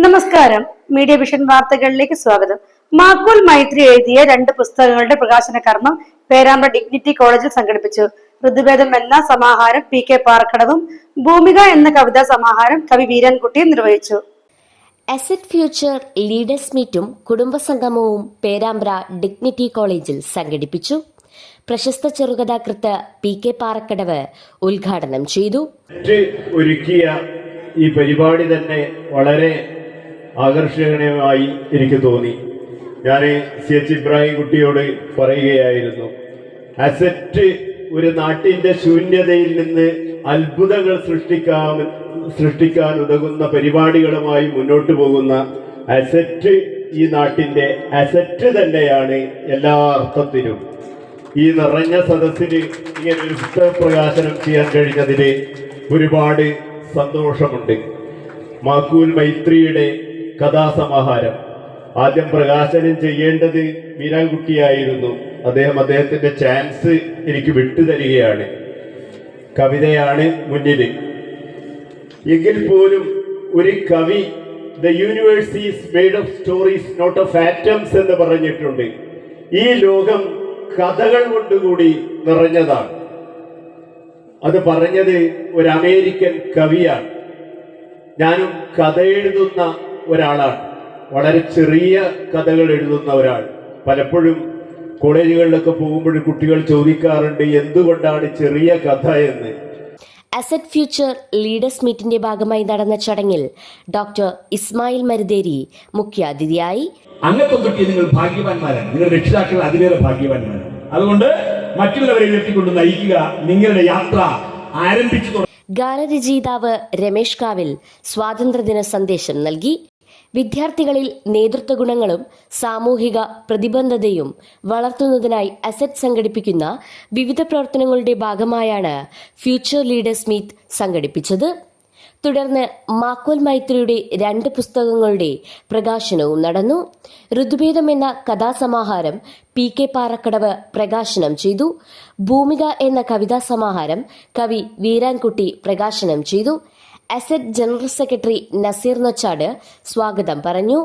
നമസ്കാരം, media vision വാർത്തകളിലേക്ക് സ്വാഗതം. മാക്കുൽ മൈത്രി എഴുതിയ 2 പുസ്തകങ്ങളുടെ പ്രകാശന കർമ്മം പേരാമ്പ്ര ഡിഗ്നിറ്റി കോളേജിൽ സംഘടിപ്പിച്ചു. ഋതുഭേദം എന്ന സമാഹാരം PK പാറക്കടവും, ഭൂമിക എന്ന കവിതാ സമാഹാരം കവി വീരാൻകുട്ടിയും നിർവഹിച്ചു. അസറ്റ് ഫ്യൂച്ചർ ലീഡേഴ്സ് മീറ്റും കുടുംബസംഗമവും പേരാമ്പ്ര ഡിഗ്നിറ്റി കോളേജിൽ സംഘടിപ്പിച്ചു. പ്രശസ്ത ചെറുകഥാകൃത്ത് PK പാറക്കടവ് ഉദ്ഘാടനം ചെയ്തു. ഈ പരിപാടി തന്നെ വളരെ ആകർഷണീയമായി എനിക്ക് തോന്നി. ഞാൻ CH ഇബ്രാഹിം കുട്ടിയോട് പറയുകയായിരുന്നു, അസറ്റ് ഒരു നാട്ടിൻ്റെ ശൂന്യതയിൽ നിന്ന് അത്ഭുതങ്ങൾ സൃഷ്ടിക്കാൻ ഉതകുന്ന പരിപാടികളുമായി മുന്നോട്ട് പോകുന്ന അസറ്റ് ഈ നാട്ടിൻ്റെ അസറ്റ് തന്നെയാണ് എല്ലാ അർത്ഥത്തിലും. ഈ നിറഞ്ഞ സദസ്സിൽ ഇങ്ങനൊരു പുസ്തക പ്രകാശനം ചെയ്യാൻ കഴിഞ്ഞതിൽ ഒരുപാട് സന്തോഷമുണ്ട്. മാക്കുൽ മൈത്രിയുടെ കഥാസമാഹാരം ആദ്യം പ്രകാശനം ചെയ്യേണ്ടത് വീരാൻകുട്ടിയായിരുന്നു. അദ്ദേഹത്തിന്റെ ചാൻസ് എനിക്ക് വിട്ടുതരികയാണ്. കവിതയാണ് മുന്നിൽ. എങ്കിൽ പോലും ഒരു കവി the universe is made of stories not of atoms എന്ന് പറഞ്ഞിട്ടുണ്ട്. ഈ ലോകം കഥകൾ കൊണ്ടുകൂടി നിറഞ്ഞതാണ്. അത് പറഞ്ഞത് ഒരു അമേരിക്കൻ കവിയാണ്. ഞാനും കഥ എഴുതുന്ന ഒരാളാണ്, വളരെ ചെറിയ കഥകൾ എഴുതുന്ന ഒരാൾ. പലപ്പോഴും കോളേജുകളിലൊക്കെ പോകുമ്പോൾ കുട്ടികൾ ചോദിക്കാറുണ്ട്, എന്തുകൊണ്ടാണ് ചെറിയ കഥ എന്ന്. അസറ്റ് ഫ്യൂച്ചർ ലീഡേഴ്സ് മീറ്റിന്റെ ഭാഗമായി നടന്ന ചടങ്ങിൽ ഡോക്ടർ ഇസ്മായിൽ മരുതേരി മുഖ്യാതിഥിയായി. അങ്ങനത്തെ നിങ്ങൾ ഭാഗ്യവാന്മാരാണ്, നിങ്ങളുടെ രക്ഷിതാക്കൾ അതിലേറെ ഭാഗ്യവാന്മാരാണ്. അതുകൊണ്ട് മറ്റുള്ളവരെ ഉയർത്തിക്കൊണ്ട് നയിക്കുക, നിങ്ങളുടെ യാത്ര ആരംഭിച്ചു. ഗാനരചയിതാവ് രമേഷ് കാവിൽ സ്വാതന്ത്ര്യദിന സന്ദേശം നൽകി. വിദ്യാർത്ഥികളിൽ നേതൃത്വ ഗുണങ്ങളും സാമൂഹിക പ്രതിബദ്ധതയും വളർത്തുന്നതിനായി അസറ്റ് സംഘടിപ്പിക്കുന്ന വിവിധ പ്രവർത്തനങ്ങളുടെ ഭാഗമായാണ് ഫ്യൂച്ചർ ലീഡേഴ്സ് മീറ്റ് സംഘടിപ്പിച്ചത്. തുടർന്ന് മാക്കുൽ മൈത്രിയുടെ 2 പുസ്തകങ്ങളുടെ പ്രകാശനവും നടന്നു. ഋതുഭേദം എന്ന കഥാസമാഹാരം PK പാറക്കടവ് പ്രകാശനം ചെയ്തു. ഭൂമിക എന്ന കവിതാ സമാഹാരം കവി വീരാൻകുട്ടി പ്രകാശനം ചെയ്തു. അസറ്റ് ജനറൽ സെക്രട്ടറി നസീർ നൊച്ചാട് സ്വാഗതം പറഞ്ഞു.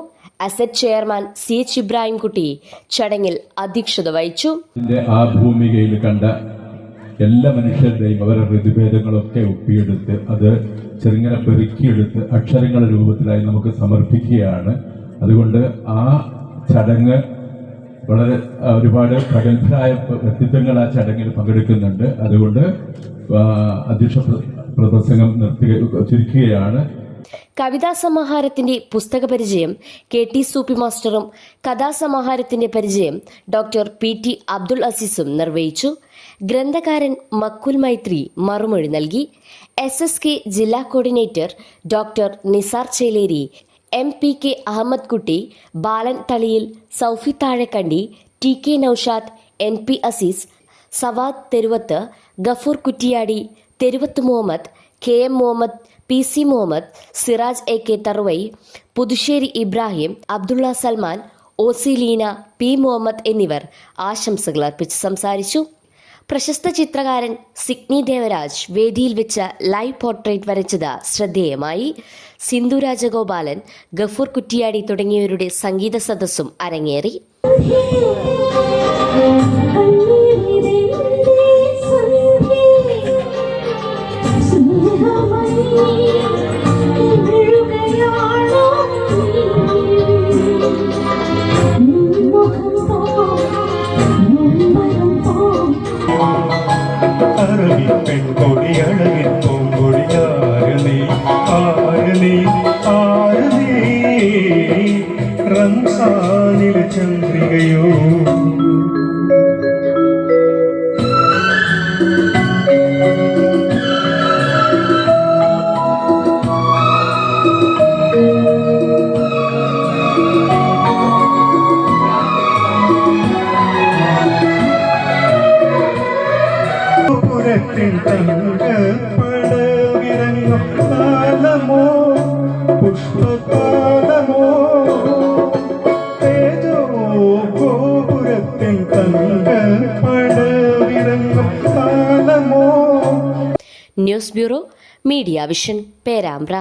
Asset chairman CH Ibrahim Kutty ചടങ്ങിൽ അധ്യക്ഷത വഹിച്ചു. ആ ഭൂമികയിൽ കണ്ട എല്ലാ മനുഷ്യരുടെയും അവരുടെ ഋതുഭേദങ്ങളൊക്കെ ഒപ്പിയെടുത്ത് അത് ചെറുങ്ങനെ പെരുക്കിയെടുത്ത് അക്ഷരങ്ങളുടെ രൂപത്തിലായി നമുക്ക് സമർപ്പിക്കുകയാണ്. അതുകൊണ്ട് ആ ചടങ്ങ് വളരെ ഒരുപാട് പ്രഗത്ഭരായ വ്യക്തിത്വങ്ങൾ ആ ചടങ്ങിൽ പങ്കെടുക്കുന്നുണ്ട്. അതുകൊണ്ട് അധ്യക്ഷ പ്രസംഗം ചുരുക്കുകയാണ്. കവിതാസമാഹാരത്തിന്റെ പുസ്തക പരിചയം KT സൂപ്പി മാസ്റ്ററും കഥാസമാഹാരത്തിന്റെ പരിചയം ഡോക്ടർ PT അബ്ദുൾ അസീസും നിർവഹിച്ചു. ഗ്രന്ഥകാരൻ മക്കുൽ മൈത്രി മറുമൊഴി നൽകി. SSK ജില്ലാ coordinator doctor Nisar Cheleri, MPK Ahammed Kutty, Balan തളിയിൽ, സൗഫി താഴെക്കണ്ടി, TK നൌഷാദ്, NP അസീസ്, സവാദ് തെരുവത്ത്, ഗഫൂർ കുറ്റിയാടി, തെരുവത്ത് Muhammad, KM Muhammad, PC Muhammad, Siraj AK Tharuvai, Puthussery Ibrahim, Abdulla Salman, OC Leena, P Muhammad എന്നിവർ ആശംസകൾ അർപ്പിച്ച് സംസാരിച്ചു. പ്രശസ്ത ചിത്രകാരൻ സിഗ്നി ദേവരാജ് വേദിയിൽ വെച്ച് ലൈവ് പോർട്രേറ്റ് വരച്ചത് ശ്രദ്ധേയമായി. സിന്ധു രാജഗോപാലൻ, ഗഫൂർ കുറ്റിയാടി തുടങ്ങിയവരുടെ സംഗീത സദസ്സും അരങ്ങേറി. റംസാനിലെ ചന്ദ്രികയോ പുരത്തിൽ തങ്കപ്പടവിറങ്ങും കാലമോ പുഷ്പകാലമോ തേജോ ഗോപുരത്തിൽ തങ്കപ്പടവിറങ്ങും കാലമോ. News bureau, media vision, Perambra.